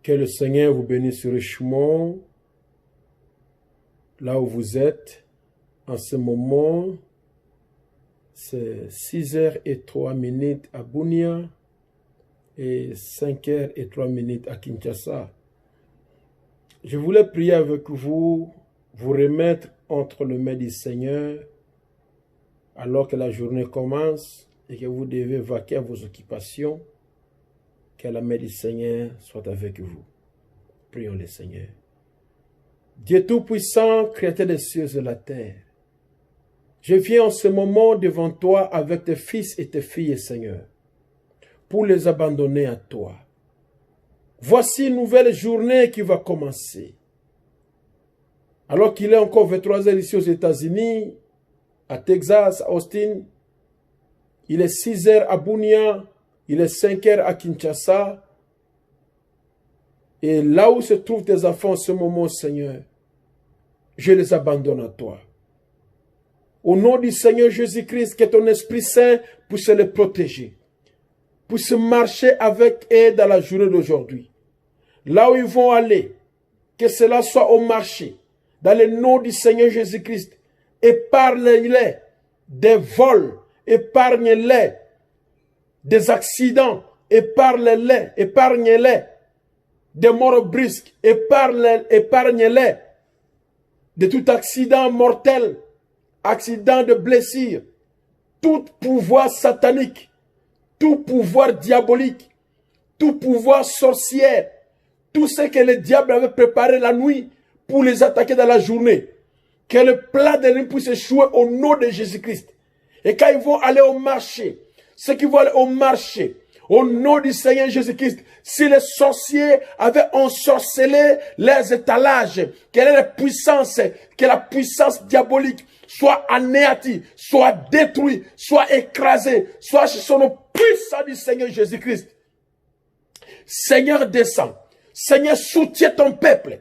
Que le Seigneur vous bénisse richement là où vous êtes. En ce moment, c'est 6h03 à Bunia et 5h03 à Kinshasa. Je voulais prier avec vous, vous remettre entre les mains du Seigneur alors que la journée commence et que vous devez vaquer à vos occupations. Que la main du Seigneur soit avec vous. Prions le Seigneur. Dieu Tout-Puissant, Créateur des cieux et de la terre, je viens en ce moment devant toi avec tes fils et tes filles, Seigneur, pour les abandonner à toi. Voici une nouvelle journée qui va commencer. Alors qu'il est encore 23 heures ici aux États-Unis, à Texas, à Austin, il est 6 heures à Bunia, il est 5 heures à Kinshasa. Et là où se trouvent tes enfants en ce moment, Seigneur, je les abandonne à toi. Au nom du Seigneur Jésus-Christ, que ton Esprit Saint puisse les protéger, puisse marcher avec eux dans la journée d'aujourd'hui. Là où ils vont aller, que cela soit au marché, dans le nom du Seigneur Jésus-Christ. Épargne-les des vols, épargne-les des accidents, épargne-les des morts brusques, épargne-les de tout accident mortel, accident de blessure, tout pouvoir satanique, tout pouvoir diabolique, tout pouvoir sorcière, tout ce que le diable avait préparé la nuit pour les attaquer dans la journée. Que le plan de l'ennemi puisse échouer au nom de Jésus-Christ. Et quand ils vont aller au marché, ceux qui vont aller au marché, au nom du Seigneur Jésus-Christ, si les sorciers avaient ensorcelé les étalages, que la puissance diabolique soit anéantie, soit détruite, soit écrasée, soit sur le puissant du Seigneur Jésus-Christ. Seigneur, descend. Seigneur, soutiens ton peuple.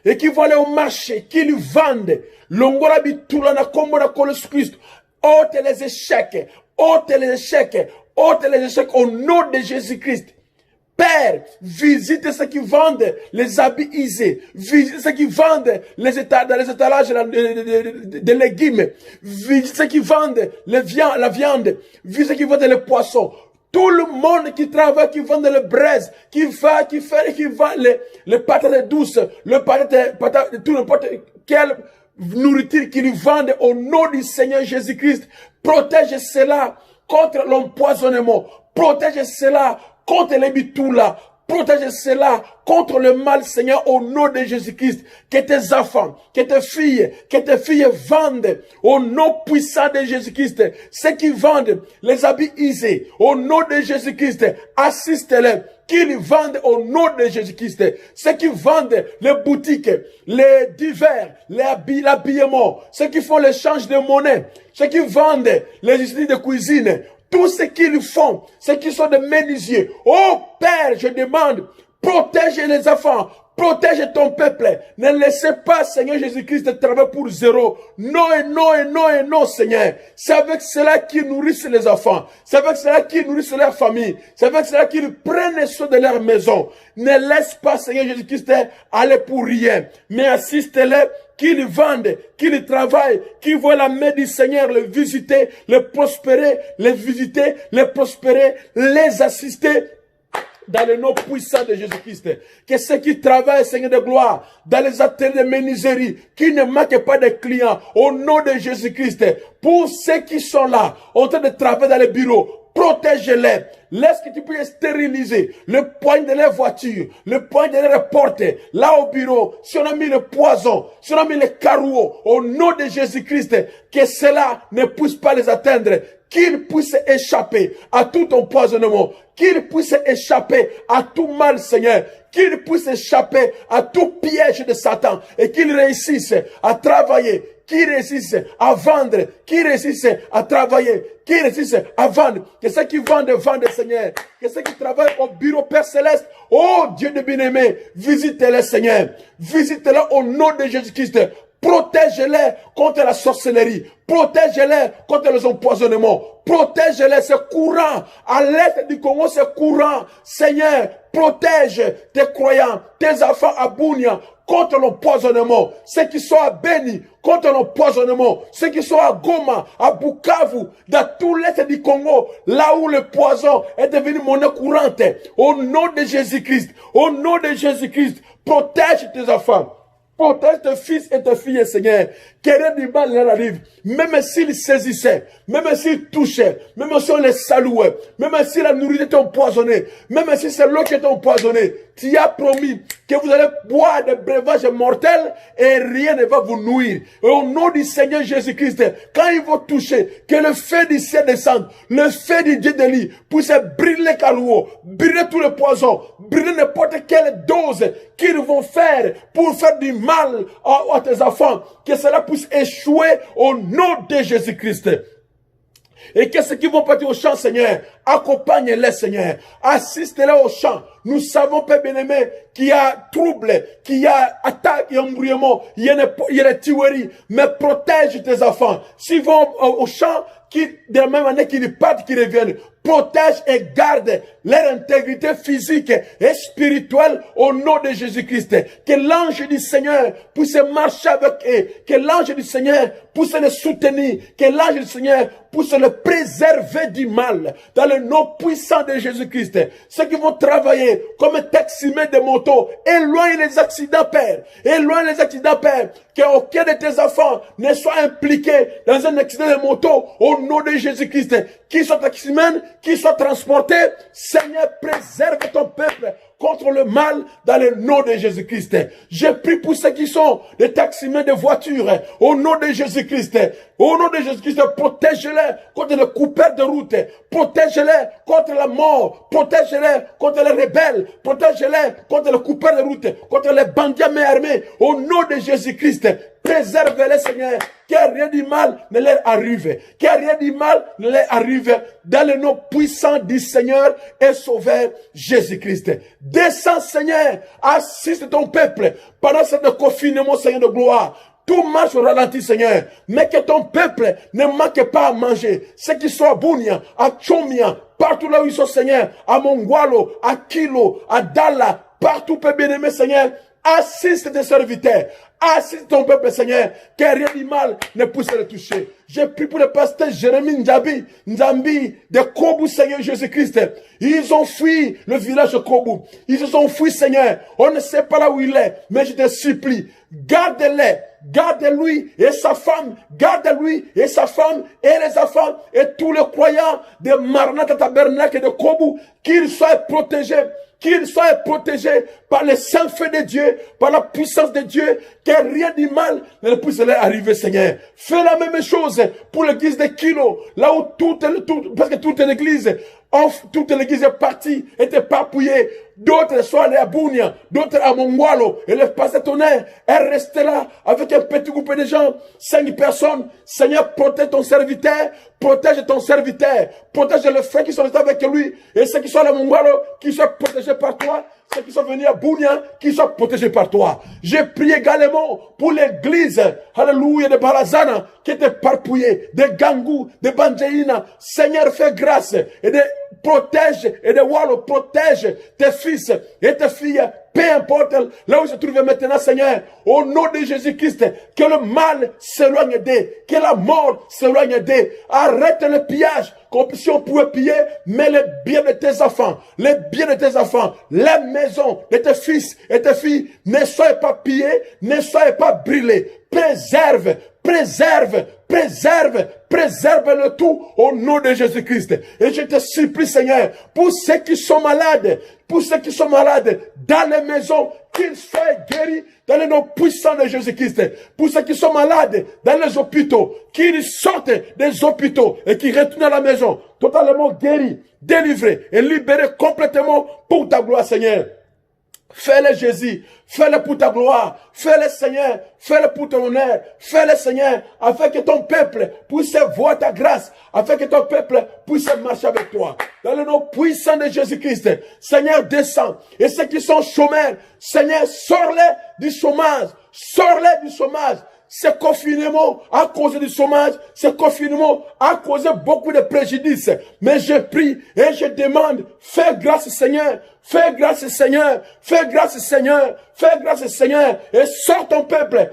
Et qui vont aller au marché, qui lui vendent. L'ongora bitulana kombo na Christ. Ôte les échecs. Ôte les échecs. Ôte les échecs au nom de Jésus-Christ. Père, visite ceux qui vendent les habits usés. Visite ceux qui vendent dans les étalages de légumes. Visite ceux qui vendent la viande. Visite ceux qui vendent les poissons. Tout le monde qui travaille, qui vend le braise, qui vend les patates douces, tout n'importe quelle nourriture qu'ils vendent au nom du Seigneur Jésus-Christ. Protège cela contre l'empoisonnement. Protège cela contre les bitoulas. Protège cela contre le mal, Seigneur, au nom de Jésus-Christ. Que tes enfants, que tes filles vendent au nom puissant de Jésus-Christ. Ceux qui vendent les habits usés, au nom de Jésus-Christ, assiste-les. Qu'ils vendent au nom de Jésus-Christ. Ceux qui vendent les boutiques, les divers, l'habillement, ceux qui font l'échange de monnaie, ceux qui vendent les ustensiles de cuisine, tout ce qu'ils font, ceux qui sont des menuisiers. Oh Père, je demande, protège les enfants, protège ton peuple. Ne laissez pas, Seigneur Jésus-Christ, travailler pour zéro. Non et non et non et non, Seigneur. C'est avec cela qu'ils nourrissent les enfants. C'est avec cela qu'ils nourrissent leur famille. C'est avec cela qu'ils prennent soin de leur maison. Ne laisse pas, Seigneur Jésus-Christ, aller pour rien. Mais assiste-les, qu'ils vendent, qu'ils travaillent, qu'ils voient la main du Seigneur les visiter, les prospérer, les visiter, les prospérer, les assister dans le nom puissant de Jésus-Christ. Que ceux qui travaillent, Seigneur de gloire, dans les ateliers de menuiserie, qui ne manquent pas de clients, au nom de Jésus-Christ. Pour ceux qui sont là, en train de travailler dans les bureaux, protège-les. Laisse que tu puisses stériliser le point de leur voiture, le point de leur porte, là au bureau. Si on a mis le poison, si on a mis le carreau, au nom de Jésus-Christ, que cela ne puisse pas les atteindre. Qu'ils puissent échapper à tout empoisonnement, qu'ils puissent échapper à tout mal, Seigneur, qu'ils puissent échapper à tout piège de Satan et qu'ils réussissent à travailler, qu'ils réussissent à vendre, qu'ils réussissent à travailler, qu'ils réussissent à vendre. Que ceux qui vendent, Seigneur. Que ceux qui travaillent au bureau Père Céleste, oh Dieu de bien-aimé, visite-les, Seigneur. Visite-les au nom de Jésus-Christ. Protège-les contre la sorcellerie. Protège-les contre les empoisonnements. Protège-les, c'est courant. À l'est du Congo, c'est courant. Seigneur, protège tes croyants, tes enfants à Bunia contre l'empoisonnement. Ceux qui sont à Beni contre l'empoisonnement. Ceux qui sont à Goma, à Bukavu, dans tout l'est du Congo, là où le poison est devenu monnaie courante. Au nom de Jésus-Christ, au nom de Jésus-Christ, protège tes enfants. Protège tes fils et tes filles, Seigneur. Que rien du mal leur arrive. Même s'ils saisissaient, même s'ils touchaient, même si on les saluait, même si la nourriture est empoisonnée, même si c'est l'eau qui est empoisonnée, tu as promis que vous allez boire des breuvages mortels et rien ne va vous nuire. Et au nom du Seigneur Jésus-Christ, quand ils vont toucher, que le feu du ciel descende, le feu du Dieu de lit puisse brûler Kalouo, brûler tout le poison, brûler n'importe quelle dose qu'ils vont faire pour faire du mal à tes enfants, que cela puisse échouer au nom de Jésus-Christ. Et que ceux qui vont partir au champ, Seigneur, accompagne-les, Seigneur. Assiste-les au champ. Nous savons, Père bien-aimé, qu'il y a trouble, qu'il y a attaque, il y a embrouillement, il y a des tueries. Mais protège tes enfants. S'ils vont au champ, de la même année qu'ils partent, qu'ils reviennent, protège et garde leur intégrité physique et spirituelle au nom de Jésus-Christ. Que l'ange du Seigneur puisse marcher avec eux, que l'ange du Seigneur puisse les soutenir, que l'ange du Seigneur puisse les préserver du mal dans le nom puissant de Jésus-Christ. Ceux qui vont travailler comme taximens de moto, éloigne les accidents, Père. Éloigne les accidents, Père. Qu'aucun de tes enfants ne soit impliqué dans un accident de moto au nom de Jésus-Christ. Qu'ils soient taximens, qu'ils soient transportés, Seigneur, préserve ton peuple contre le mal dans le nom de Jésus-Christ. Je prie pour ceux qui sont des taximens de voitures au nom de Jésus-Christ. Au nom de Jésus-Christ, protège-les contre les coupeurs de route. Protège-les contre la mort. Protège-les contre les rebelles. Protège-les contre les coupeurs de route. Contre les bandits à main armée. Au nom de Jésus-Christ, préserve-les, Seigneur. Que rien du mal ne leur arrive. Que rien du mal ne leur arrive. Dans le nom puissant du Seigneur et Sauveur Jésus-Christ. Descends, Seigneur. Assiste ton peuple pendant ce confinement, Seigneur de gloire. Tout marche au ralenti, Seigneur. Mais que ton peuple ne manque pas à manger. Ceux qui sont à Bunia, à Chomia, partout là où ils sont, Seigneur, à Mongwalo, à Kilo, à Dala, partout, Père bien-aimé, Seigneur, assiste tes serviteurs. Assiste ton peuple, Seigneur, que rien du mal ne puisse le toucher. Je prie pour le pasteur Jérémie Nzambi de Kobu, Seigneur Jésus-Christ. Ils ont fui le village de Kobu. Ils se sont fuis, Seigneur. On ne sait pas là où il est, mais je te supplie, garde-les. Garde-lui et sa femme, garde-lui et sa femme et les enfants et tous les croyants de Maranatha Tabernacle et de Kobu, qu'ils soient protégés. Qu'ils soient protégés par le saint feu de Dieu, par la puissance de Dieu, que rien du mal ne puisse leur arriver, Seigneur. Fais la même chose pour l'église de Kilo, là où parce que toute l'église est partie, est éparpillée. D'autres sont allés à Bunia, d'autres à Mongwalo, et le pasteur Tonnerre est resté là avec un petit groupe de gens, 5 personnes. Seigneur, protège ton serviteur, protège les frères qui sont restés avec lui, et ceux qui sont allés à Mongwalo, qui soient protégés par toi. Ceux qui sont venus à Bunia, qui soient protégés par toi. J'ai prié également pour l'église, alléluia, de Barazana, qui est éparpillée, de Gangou, de Banjaïna. Seigneur, fais grâce et de protège, et de Wallo, protège tes fils et tes filles, peu importe là où ils se trouvent maintenant, Seigneur, au nom de Jésus-Christ, que le mal s'éloigne d'eux, que la mort s'éloigne d'eux. Arrête le pillage, comme si on pouvait piller, mais le bien de tes enfants, les biens de tes enfants, la maison de tes fils et tes filles, ne soient pas pillés, ne soient pas brûlés. Préserve le tout au nom de Jésus-Christ. Et je te supplie, Seigneur, pour ceux qui sont malades, dans les maisons, qu'ils soient guéris dans le nom puissant de Jésus-Christ. Pour ceux qui sont malades dans les hôpitaux, qu'ils sortent des hôpitaux et qu'ils retournent à la maison, totalement guéris, délivrés et libérés complètement pour ta gloire, Seigneur. Fais-le, Jésus. Fais-le pour ta gloire. Fais-le, Seigneur. Fais-le pour ton honneur. Fais-le, Seigneur, afin que ton peuple puisse voir ta grâce. Afin que ton peuple puisse marcher avec toi. Dans le nom puissant de Jésus-Christ. Seigneur, descends. Et ceux qui sont chômeurs, Seigneur, sors-les du chômage. Sors-les du chômage. ce confinement a causé du chômage, ce confinement a causé beaucoup de préjudices. Mais je prie et je demande, fais grâce Seigneur, fais grâce Seigneur, fais grâce Seigneur, fais grâce Seigneur, et sors ton peuple.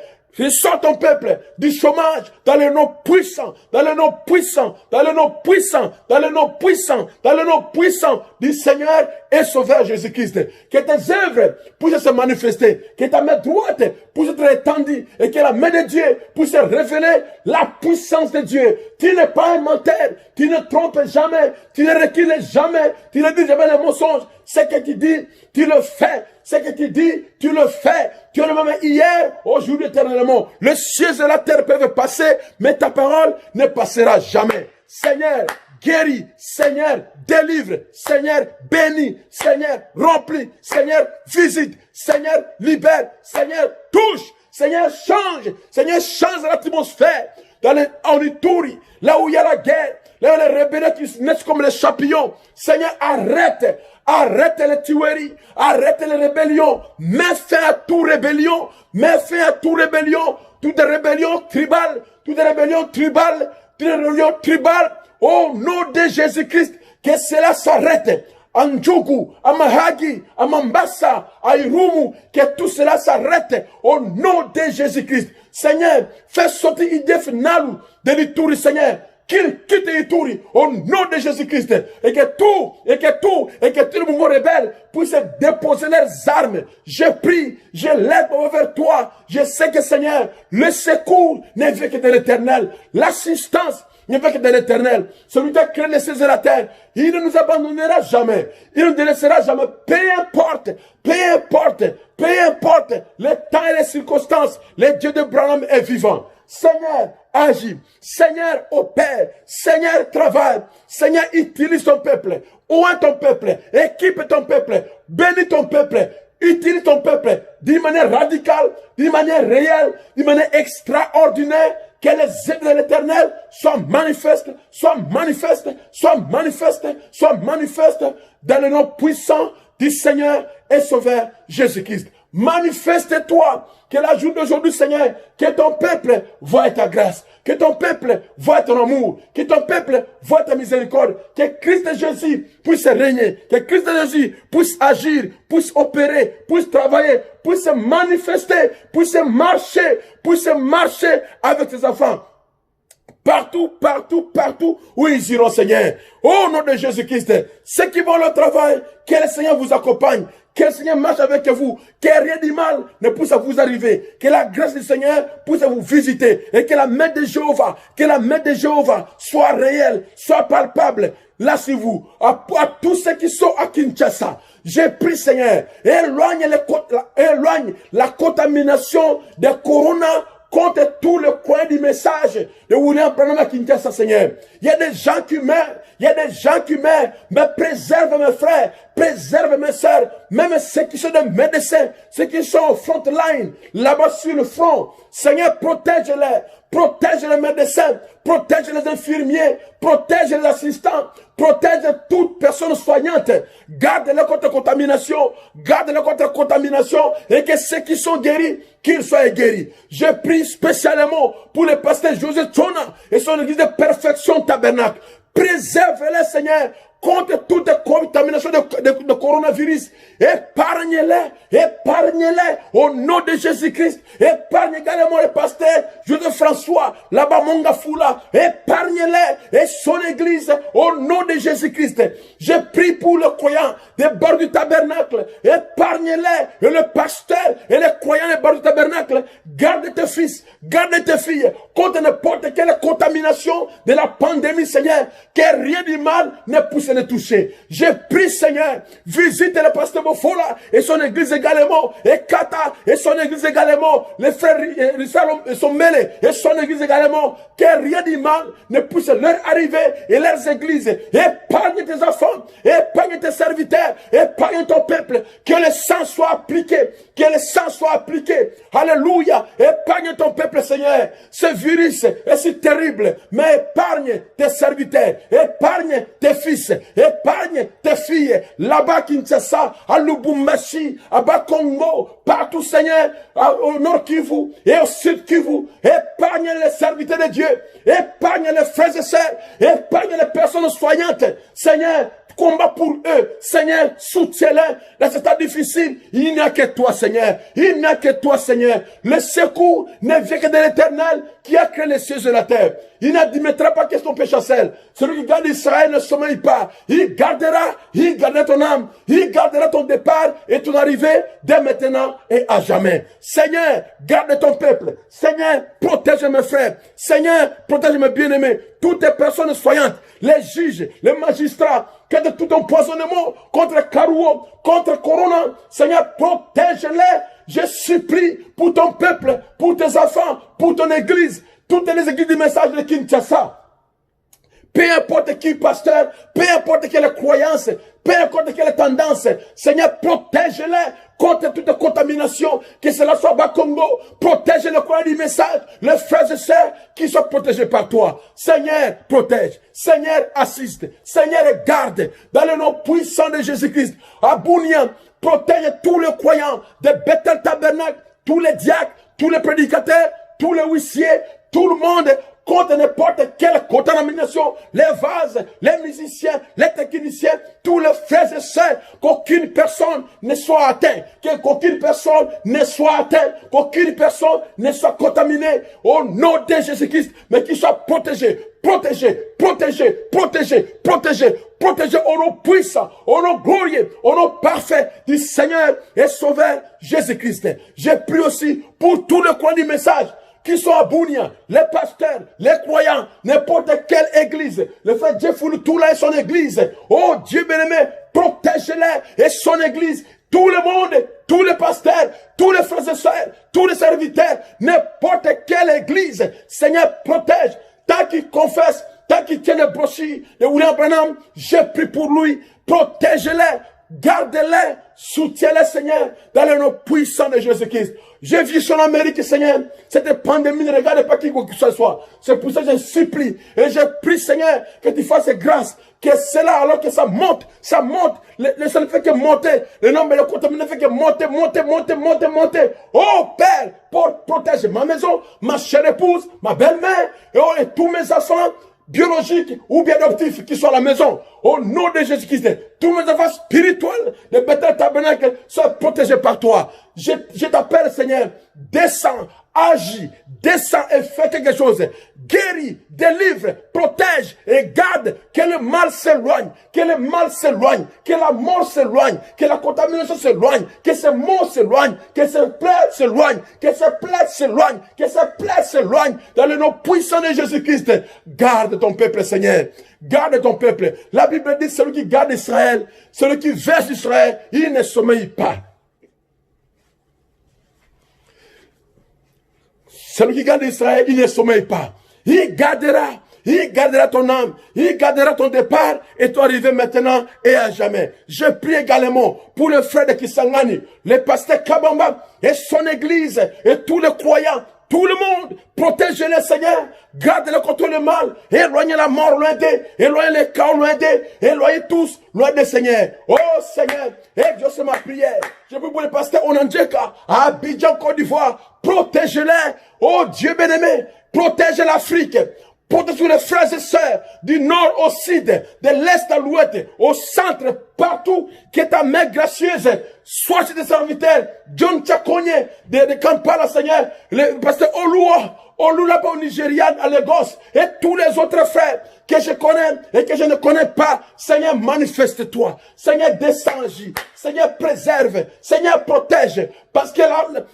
Sors ton peuple du chômage dans le nom puissant, dans le nom puissant, dans le nom puissant, dans le nom puissant, dans le nom puissant du Seigneur et Sauveur Jésus-Christ. Que tes œuvres puissent se manifester, que ta main droite puisse être étendue et que la main de Dieu puisse révéler la puissance de Dieu. Tu n'es pas un menteur, tu ne trompes jamais, tu ne recules jamais, tu ne dis jamais les mensonges. Ce que tu dis, tu le fais. Ce que tu dis, tu le fais. Tu es le même hier, aujourd'hui, éternellement. Le ciel et la terre peuvent passer, mais ta parole ne passera jamais. Seigneur, guéris. Seigneur, délivre. Seigneur, bénis. Seigneur, remplis. Seigneur, visite. Seigneur, libère. Seigneur, touche. Seigneur, change. Seigneur, change l'atmosphère. En Ituri, là où il y a la guerre, là où les rébellions qui naissent comme les champignons. Seigneur, arrête. Arrête les tueries, arrête les rébellions, mets fin à toute rébellion, mets fin à toute rébellion, toutes les rébellions tribales, toutes les rébellions tribales, toutes les rébellions tribales, au nom de Jésus-Christ, que cela s'arrête. À Ndjougou, à Mahagi, à Mambasa, à Irumu, que tout cela s'arrête au nom de Jésus-Christ. Seigneur, fais sortir IDF Nalu de l'Ituri, Seigneur. Qu'il quitte Ituri au nom de Jésus-Christ et que tout le mouvement rebelle puisse déposer leurs armes. Je prie, je lève vers toi. Je sais que Seigneur, le secours ne vient que de l'Éternel. L'assistance ne vient que de l'Éternel. Celui qui a créé les cieux et la terre, il ne nous abandonnera jamais. Il ne nous délaissera jamais. Peu importe le temps et les circonstances, le Dieu de Branham est vivant. Seigneur, agis. Seigneur, opère. Seigneur, travaille. Seigneur, utilise ton peuple. Oint ton peuple. Équipe ton peuple. Bénis ton peuple. Utilise ton peuple d'une manière radicale, d'une manière réelle, d'une manière extraordinaire. Que les œuvres de l'Éternel soient manifestes, dans le nom puissant du Seigneur et Sauveur Jésus-Christ. Manifeste-toi, que la journée d'aujourd'hui, Seigneur, que ton peuple voie ta grâce, que ton peuple voie ton amour, que ton peuple voie ta miséricorde, que Christ Jésus puisse régner, que Christ Jésus puisse agir, puisse opérer, puisse travailler, puisse manifester, puisse marcher avec tes enfants. Partout où ils iront, Seigneur. Au nom de Jésus-Christ, ceux qui vont au travail, que le Seigneur vous accompagne, que le Seigneur marche avec vous, que rien de mal ne puisse vous arriver, que la grâce du Seigneur puisse vous visiter, et que la main de Jéhovah, soit réelle, soit palpable, là sur vous, à tous ceux qui sont à Kinshasa. J'ai pris, Seigneur, éloigne la contamination de Corona contre tout le coin du message de William Branham à Kinshasa, Seigneur. Il y a des gens qui meurent, mais préserve mes frères, préserve mes sœurs, même ceux qui sont des médecins, ceux qui sont au front line, là-bas sur le front. Seigneur, protège les médecins, protège les infirmiers, protège les assistants, protège toute personne soignante, garde-les contre contamination, et que ceux qui sont guéris, qu'ils soient guéris. Je prie spécialement pour le pasteur José Tchona et son église de perfection tabernacle. Préserve-les, Seigneur, contre toute contamination de coronavirus. Épargne-les au nom de Jésus-Christ. Épargne également le pasteur Joseph François, là-bas Mongafula. Épargne-les et son église au nom de Jésus-Christ. Je prie pour le croyant des bords du tabernacle. Épargne-les et le pasteur et les croyants des bords du tabernacle. Garde tes fils, garde tes filles contre n'importe quelle contamination de la pandémie, Seigneur. Que rien de mal ne puisse les toucher. Je prie, Seigneur, visite le pasteur Bofola et son église également, et Kata et son église également, les frères Rissalom et son mêlé et son église également, que rien de mal ne puisse leur arriver et leurs églises. Épargne tes enfants, épargne tes serviteurs, épargne ton peuple, que le sang soit appliqué, que le sang soit appliqué. Alléluia. Épargne ton peuple, Seigneur. Ce virus est si terrible, mais épargne tes serviteurs, épargne tes fils, épargne tes filles, là-bas Kinshasa, à Lubumbashi, à Bakongo, partout, Seigneur, au nord Kivu et au sud Kivu. Épargne les serviteurs de Dieu, épargne les frères et sœurs, épargne les personnes soignantes. Seigneur, combat pour eux. Seigneur, soutiens-les dans cet état difficile. Il n'y a que toi, Seigneur. Il n'y a que toi, Seigneur. Le secours ne vient que de l'Éternel qui a créé les cieux et la terre. Il n'admettra pas que son péché chancelle. Celui qui garde Israël ne sommeille pas. Il gardera ton âme. Il gardera ton départ et ton arrivée dès maintenant et à jamais. Seigneur, garde ton peuple. Seigneur, protège mes frères. Seigneur, protège mes bien-aimés. Toutes les personnes soignantes, les juges, les magistrats, que de tout empoisonnement contre Karuo, contre Corona, Seigneur, protège-les. Je supplie pour ton peuple, pour tes enfants, pour ton église, toutes les églises du message de Kinshasa. Peu importe qui pasteur, peu importe quelle croyance, peu importe quelle tendance, Seigneur, protège-les contre toute contamination, que cela soit bas Congo, protège le courant du message, les frères et sœurs qui sont protégés par toi. Seigneur, protège. Seigneur, assiste. Seigneur, garde. Dans le nom puissant de Jésus-Christ, à Bounia, protège tous les croyants de Bethel Tabernacle, tous les diacres, tous les prédicateurs, tous les huissiers, tout le monde, contre n'importe quelle contamination, les vases, les musiciens, les techniciens, tous les frères et sœurs, qu'aucune personne ne soit atteinte, qu'aucune personne ne soit atteinte, qu'aucune personne ne soit contaminée au nom de Jésus-Christ, mais qu'il soit protégé, protégé, protégé, protégé, protégé, protégé au nom puissant, au nom glorieux, au nom parfait du Seigneur et Sauveur Jésus-Christ. J'ai pris aussi pour tout le coin du message, qui sont à Bounia, les pasteurs, les croyants, n'importe quelle église, le frère Jeff Toula et son église, oh Dieu bien-aimé, protège-les et son église, tout le monde, tous les pasteurs, tous les frères et sœurs, tous les serviteurs, n'importe quelle église, Seigneur, protège, tant qu'il confesse, tant qu'il tient le brochures de William Branham, je prie pour lui, protège-les, garde-les, soutiens-les, Seigneur, dans le nom puissant de Jésus-Christ. J'ai vu sur l'Amérique, Seigneur, cette pandémie ne regarde pas qui que ce soit. C'est pour ça que je supplie et je prie, Seigneur, que tu fasses grâce, que cela, alors que ça monte, ça ne fait que monter, le nombre de contaminés ne fait que monter, monter. Oh Père, pour protéger ma maison, ma chère épouse, ma belle-mère, et tous mes enfants, biologiques ou bien adoptifs qui sont à la maison, au nom de Jésus-Christ, tous mes enfants spirituels de Bethel Tabernacle soient protégés par toi. Je t'appelle, Seigneur, descends, agis, descends et fais quelque chose. Guéris, délivre, protège et garde, que le mal s'éloigne, que le mal s'éloigne, que la mort s'éloigne, que la contamination s'éloigne, que ce mot s'éloigne, que ce plaie s'éloigne, que ce plaie s'éloigne, que ce plaie s'éloigne, dans le nom puissant de Jésus-Christ. Garde ton peuple, Seigneur. Garde ton peuple. La Bible dit, celui qui garde Israël, celui qui verse Israël, il ne sommeille pas. Celui qui garde Israël, il ne sommeille pas. Il gardera ton âme, il gardera ton départ et ton arrivée maintenant et à jamais. Je prie également pour le frère de Kisangani, le pasteur Kabamba et son église et tous les croyants, tout le monde, protège-les, Seigneur, garde-les contre le mal, éloignez la mort loin d'eux, éloignez les chaos loin d'eux, éloignez tous loin des Seigneur. Oh Seigneur, exauce ma prière. Je prie pour le pasteur Onandjeka à Abidjan, Côte d'Ivoire, protège-les. Oh Dieu bien-aimé, protège l'Afrique. Protège tous les frères et sœurs du nord au sud, de l'est à l'ouest, au centre, partout, que ta main gracieuse soit chez tes serviteurs. John Chakonye de Kampala, Seigneur, le pasteur Olu là-bas au Nigeria, à Lagos, et tous les autres frères que je connais et que je ne connais pas. Seigneur, manifeste-toi. Seigneur, descends, Seigneur, préserve. Seigneur, protège. Parce que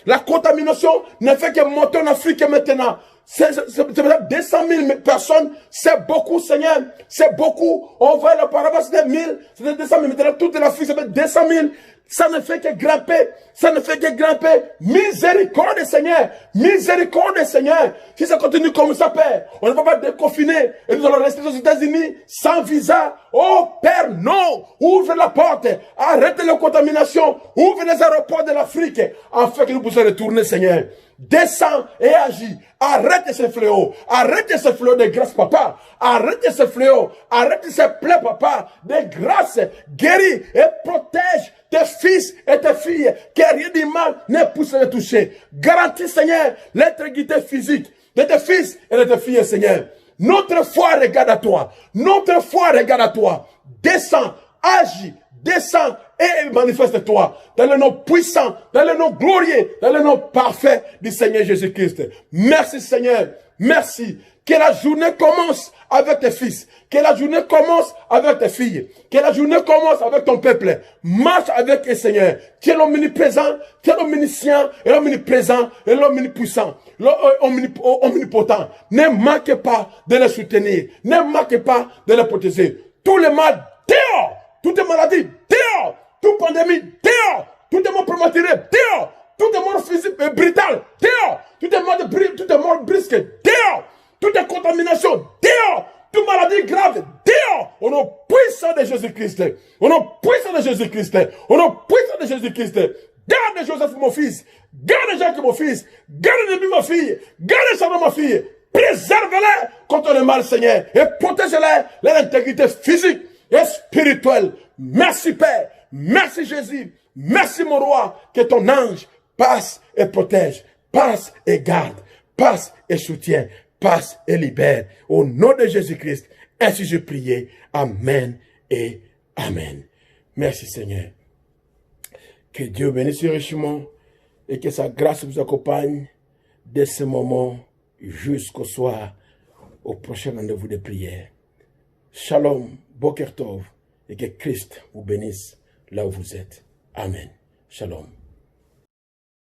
la contamination ne fait que monter en Afrique maintenant. C'est 200 000 personnes, c'est beaucoup, Seigneur, c'est beaucoup. On voit auparavant, c'était 1000, c'était 200 000, maintenant toute l'Afrique, ça fait 200 000. Ça ne fait que grimper. Ça ne fait que grimper. Miséricorde, Seigneur. Miséricorde, Seigneur. Si ça continue comme ça, Père, on ne va pas déconfiner. Et nous allons rester aux États-Unis sans visa. Oh, Père, non. Ouvre la porte. Arrête la contamination. Ouvre les aéroports de l'Afrique. Afin que nous puissions retourner, Seigneur. Descends et agis. Arrête ce fléau. Arrête ce fléau de grâce, papa. Arrête ce fléau. Arrête ce plaies, papa. De grâce. Guéris et protège tes fils et tes filles. Que rien de mal ne puisse les toucher. Garantis, Seigneur, l'intégrité physique de tes fils et de tes filles, Seigneur. Notre foi regarde à toi. Notre foi regarde à toi. Descends, agis, descends et manifeste-toi dans le nom puissant, dans le nom glorieux, dans le nom parfait du Seigneur Jésus-Christ. Merci Seigneur, merci. Que la journée commence avec tes fils, que la journée commence avec tes filles, que la journée commence avec ton peuple. Marche avec le Seigneur. Tu es l'omniprésent, tu es l'omniscient, et l'omniprésent, et l'omnipuissant, l'omnipotent. Ne manque pas de les soutenir, ne manque pas de les protéger. Tout le mal dehors, toute maladie dehors, toute pandémie dehors, tout est mort prématuré dehors, tout est mort physique brutale dehors, tout est mort brisque dehors, toute contamination dehors, toute maladie grave dehors, au nom puissant de Jésus-Christ, au nom puissant de Jésus-Christ, au nom puissant de Jésus-Christ. Garde Joseph mon fils, garde Jacques mon fils, garde Némi ma fille, garde Charles ma fille, préserve-les contre le mal Seigneur et protège-les leur intégrité physique et spirituelle. Merci Père, merci Jésus, merci mon roi, que ton ange passe et protège, passe et garde, passe et soutient, passe et libère. Au nom de Jésus-Christ, ainsi je prie. Amen et Amen. Merci Seigneur. Que Dieu bénisse richement et que sa grâce vous accompagne dès ce moment jusqu'au soir, au prochain rendez-vous de prière. Shalom, Boker Tov, et que Christ vous bénisse là où vous êtes. Amen. Shalom.